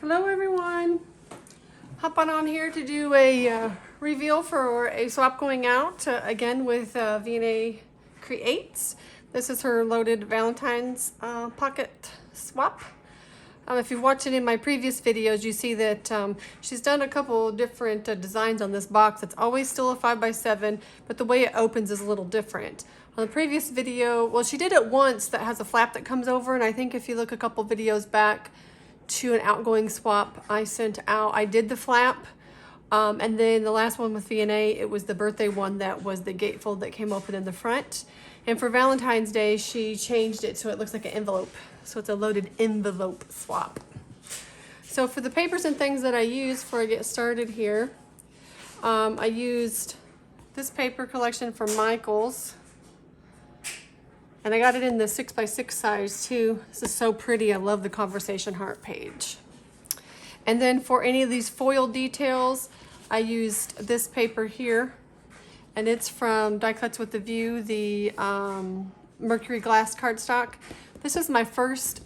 Hello everyone, hopping on here to do a reveal for a swap going out again with VianneyCreates. This is her loaded Valentine's pocket swap. If you've watched any of my previous videos, you see that she's done a couple different designs on this box. It's always still a 5x7, but the way it opens is a little different. On the previous video, well, she did it once that has a flap that comes over, and I think if you look a couple videos back to an Outgoing swap I sent out, I did the flap. And then the last one with Vianney, it was the birthday one that was the gatefold that came open in the front. And for Valentine's Day, she changed it so it looks like an envelope. So it's a loaded envelope swap. So for the papers and things that I use before I get started here, I used this paper collection from Michaels. And I got it in the 6x6 size too. This is so pretty. I love the conversation heart page. And then for any of these foil details, I used this paper here. And it's from Die Cuts with the View, the Mercury glass cardstock. This is my first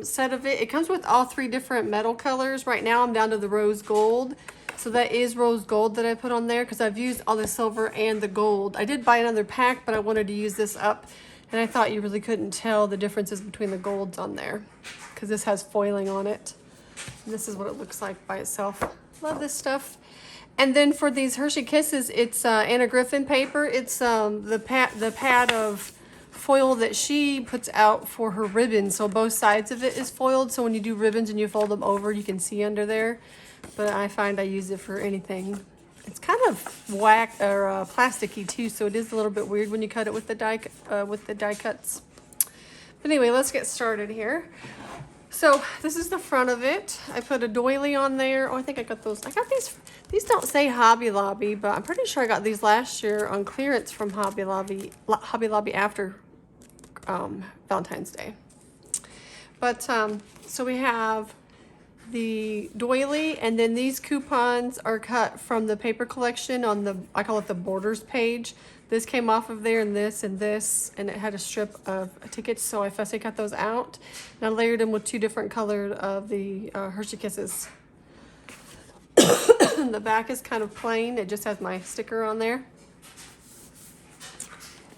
set of it. It comes with all three different metal colors. Right now I'm down to the rose gold. So that is rose gold that I put on there because I've used all the silver and the gold. I did buy another pack, but I wanted to use this up. And I thought you really couldn't tell the differences between the golds on there because this has foiling on it. And this is what it looks like by itself. Love this stuff. And then for these Hershey Kisses, it's Anna Griffin paper. It's the pad of foil that she puts out for her ribbons. So both sides of it is foiled. So when you do ribbons and you fold them over, you can see under there. But I find I use it for anything. It's kind of plasticky too, so it is a little bit weird when you cut it with the die cuts. But anyway, let's get started here. So this is the front of it. I put a doily on there. Oh, I think I got those. I got these. These don't say Hobby Lobby, but I'm pretty sure I got these last year on clearance from Hobby Lobby after Valentine's Day. But so we have the doily, and then these coupons are cut from the paper collection on the, I call it the borders page. This came off of there, and this, and it had a strip of tickets, so I fussy cut those out. And I layered them with two different colored of the Hershey Kisses. The back is kind of plain. It just has my sticker on there.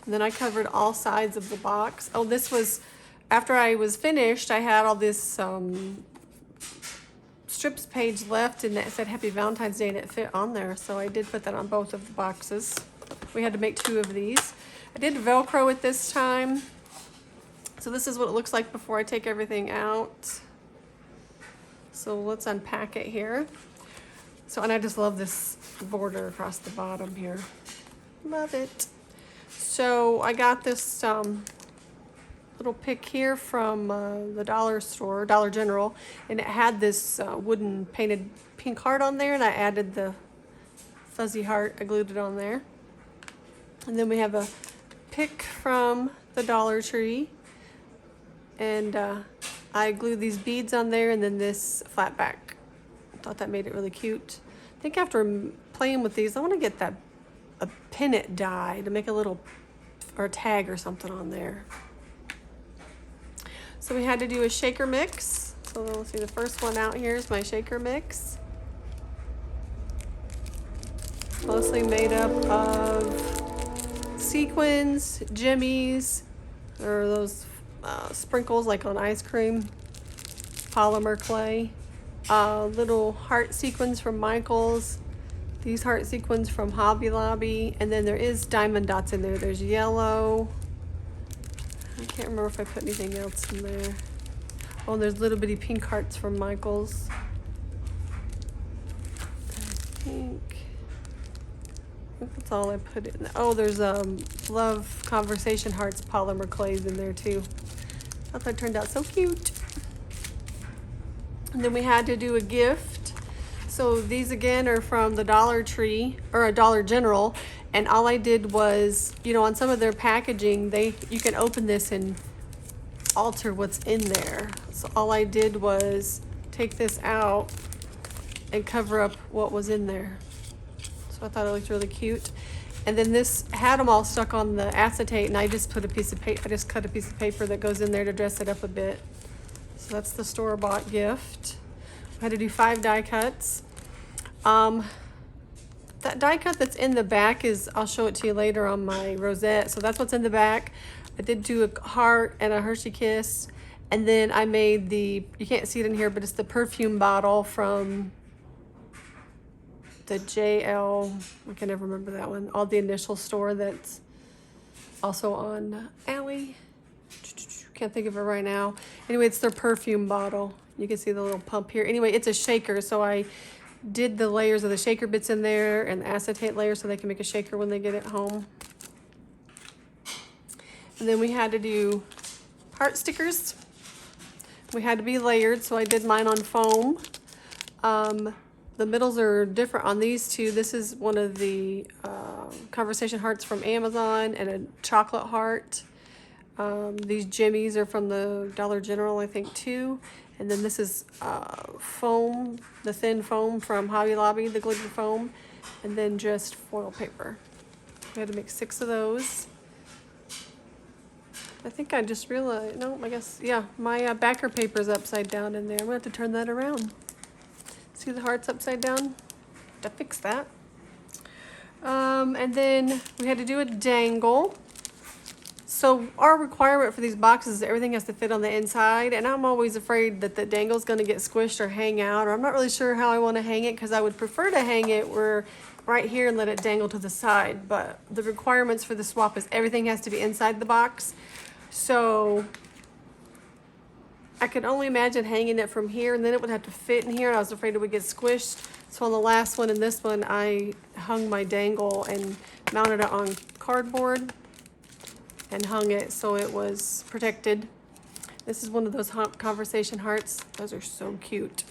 And then I covered all sides of the box. Oh, this was, after I was finished, I had all this strips page left, and it said Happy Valentine's Day, and it fit on there, so I did put that on both of the boxes. We had to make two of these. I did Velcro it this time, so this is what it looks like before I take everything out. So let's unpack it here. So, and I just love this border across the bottom here. Love it. So I got this little pick here from the dollar store, Dollar General, and it had this wooden painted pink heart on there, and I added the fuzzy heart. I glued it on there. And then we have a pick from the Dollar Tree, and I glued these beads on there, and then this flat back. I thought that made it really cute. I think after playing with these, I want to get a pin it die to make a little, or a tag or something on there. So we had to do a shaker mix. So let's see, the first one out here is my shaker mix. Mostly made up of sequins, jimmies, or those sprinkles like on ice cream, polymer clay, little heart sequins from Michaels, these heart sequins from Hobby Lobby, and then there is diamond dots in there. There's yellow. I can't remember if I put anything else in there. Oh, and there's little bitty pink hearts from Michaels. I think that's all I put in there. Oh, there's Love Conversation Hearts polymer clays in there too. I thought that turned out so cute. And then we had to do a gift. So these again are from the Dollar Tree, or a Dollar General. And all I did was, you know, on some of their packaging, you can open this and alter what's in there. So all I did was take this out and cover up what was in there. So I thought it looked really cute. And then this had them all stuck on the acetate, and I just put a piece of paper, I just cut a piece of paper that goes in there to dress it up a bit. So that's the store-bought gift. I had to do 5 die cuts. That die cut that's in the back is, I'll show it to you later on my rosette. So that's what's in the back. I did do a heart and a Hershey Kiss. And then I made the, you can't see it in here, but it's the perfume bottle from the JL, I can never remember that one. All the initial store that's also on Alley. Can't think of it right now. Anyway, it's their perfume bottle. You can see the little pump here. Anyway, it's a shaker, so I did the layers of the shaker bits in there and the acetate layer so they can make a shaker when they get it home. And then we had to do heart stickers. We had to be layered, so I did mine on foam. The middles are different on these two. This is one of the conversation hearts from Amazon and a chocolate heart. These jimmies are from the Dollar General, I think, too. And then this is foam, the thin foam from Hobby Lobby, the glitter foam, and then just foil paper. We had to make 6 of those. I think I just realized, no, I guess, yeah, my backer paper is upside down in there. I'm gonna have to turn that around. See the hearts upside down? To fix that. And then we had to do a dangle. So our requirement for these boxes is everything has to fit on the inside, and I'm always afraid that the dangle is going to get squished or hang out, or I'm not really sure how I want to hang it, because I would prefer to hang it right here and let it dangle to the side. But the requirements for the swap is everything has to be inside the box. So I could only imagine hanging it from here, and then it would have to fit in here, and I was afraid it would get squished. So on the last one and this one, I hung my dangle and mounted it on cardboard and hung it so it was protected. This is one of those conversation hearts. Those are so cute.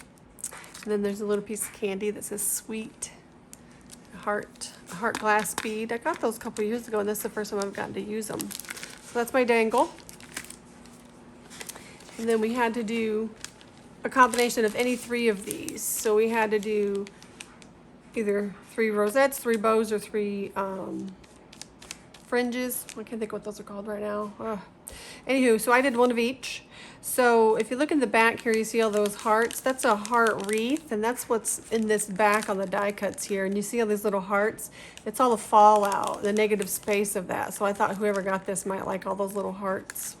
And then there's a little piece of candy that says sweet. A heart glass bead. I got those a couple years ago, and this is the first time I've gotten to use them. So that's my dangle. And then we had to do a combination of any 3 of these. So we had to do either 3 rosettes, 3 bows, or 3 fringes. I can't think what those are called right now. Anywho, so I did 1 of each. So if you look in the back here, you see all those hearts. That's a heart wreath, and that's what's in this back on the die cuts here. And you see all these little hearts. It's all the fallout, the negative space of that. So I thought whoever got this might like all those little hearts.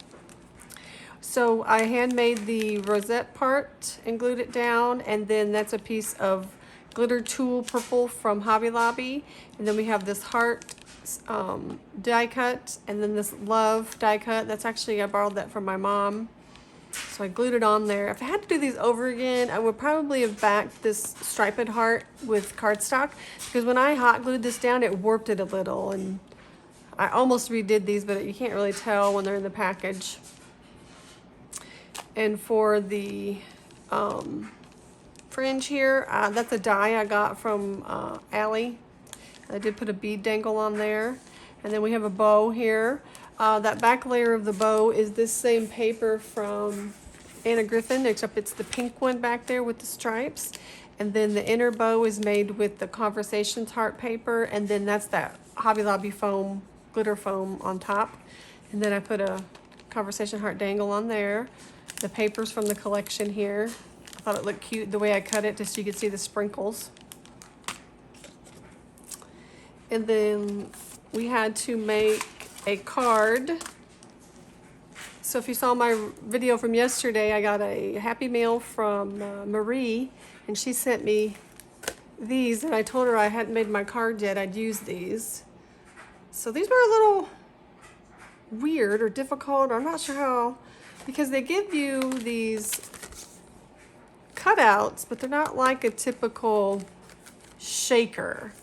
So I handmade the rosette part and glued it down, and then that's a piece of glitter tulle purple from Hobby Lobby. And then we have this heart die cut, and then this love die cut. That's actually, I borrowed that from my mom. So I glued it on there. If I had to do these over again, I would probably have backed this striped heart with cardstock, because when I hot glued this down, it warped it a little, and I almost redid these, but you can't really tell when they're in the package. And for the fringe here, that's a die I got from Alley. I did put a bead dangle on there. And then we have a bow here. That back layer of the bow is this same paper from Anna Griffin, except it's the pink one back there with the stripes. And then the inner bow is made with the Conversations heart paper. And then that's that Hobby Lobby foam, glitter foam on top. And then I put a Conversation heart dangle on there. The paper's from the collection here. I thought it looked cute the way I cut it, just so you could see the sprinkles. And then we had to make a card. So if you saw my video from yesterday, I got a Happy Mail from Marie, and she sent me these, and I told her I hadn't made my card yet, I'd use these. So these were a little weird or difficult, or I'm not sure how, because they give you these cutouts, but they're not like a typical shaker.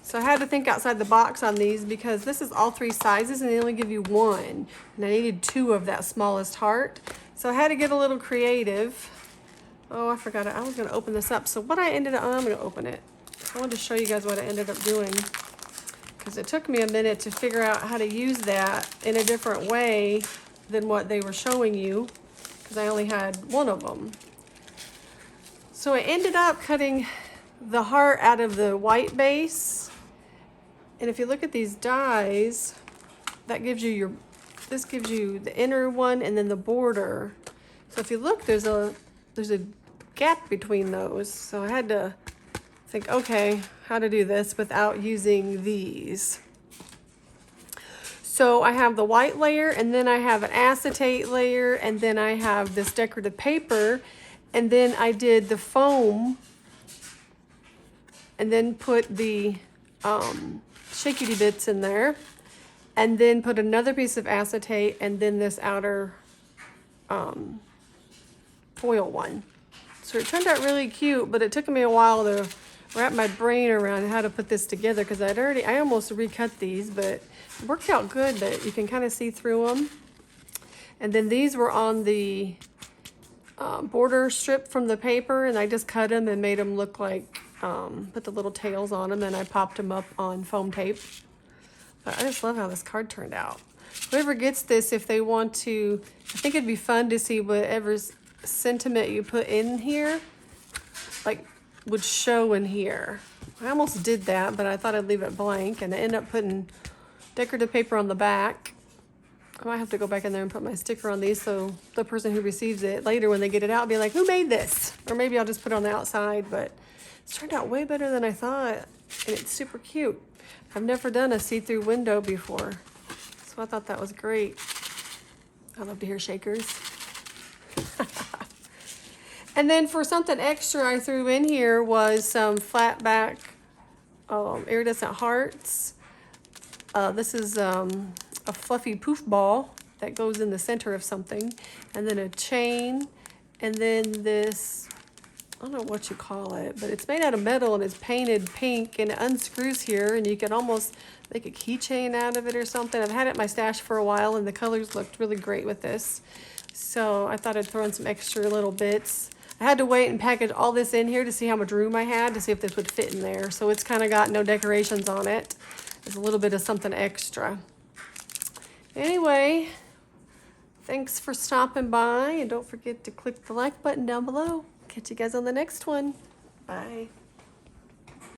So I had to think outside the box on these, because this is all 3 sizes and they only give you 1. And I needed 2 of that smallest heart. So I had to get a little creative. Oh, I forgot it. I was gonna open this up. So what I ended up, I'm gonna open it. I wanted to show you guys what I ended up doing, because it took me a minute to figure out how to use that in a different way than what they were showing you, because I only had 1 of them. So I ended up cutting the heart out of the white base. And if you look at these dies, that gives you this gives you the inner one and then the border. So if you look, there's a gap between those. So I had to think, okay, how to do this without using these. So I have the white layer, and then I have an acetate layer, and then I have this decorative paper, and then I did the foam, and then put the shaky bits in there, and then put another piece of acetate, and then this outer foil one. So it turned out really cute, but it took me a while to wrap my brain around how to put this together, because I almost recut these, but it worked out good that you can kind of see through them. And then these were on the border strip from the paper, and I just cut them and made them look like, put the little tails on them, and I popped them up on foam tape. But I just love how this card turned out. Whoever gets this, if they want to, I think it'd be fun to see whatever sentiment you put in here, like, would show in here. I almost did that, but I thought I'd leave it blank, and I ended up putting decorative paper on the back. I might have to go back in there and put my sticker on these, so the person who receives it later, when they get it out, be like, who made this? Or maybe I'll just put it on the outside, but it's turned out way better than I thought, and it's super cute. I've never done a see-through window before, so I thought that was great. I love to hear shakers. And then for something extra I threw in here was some flat back iridescent hearts. This is a fluffy poof ball that goes in the center of something, and then a chain, and then this, I don't know what you call it, but it's made out of metal and it's painted pink, and it unscrews here, and you can almost make a keychain out of it or something. I've had it in my stash for a while, and the colors looked really great with this. So I thought I'd throw in some extra little bits. I had to wait and package all this in here to see how much room I had, to see if this would fit in there. So it's kind of got no decorations on it. There's a little bit of something extra. Anyway, thanks for stopping by, and don't forget to click the like button down below. Catch you guys on the next one. Bye.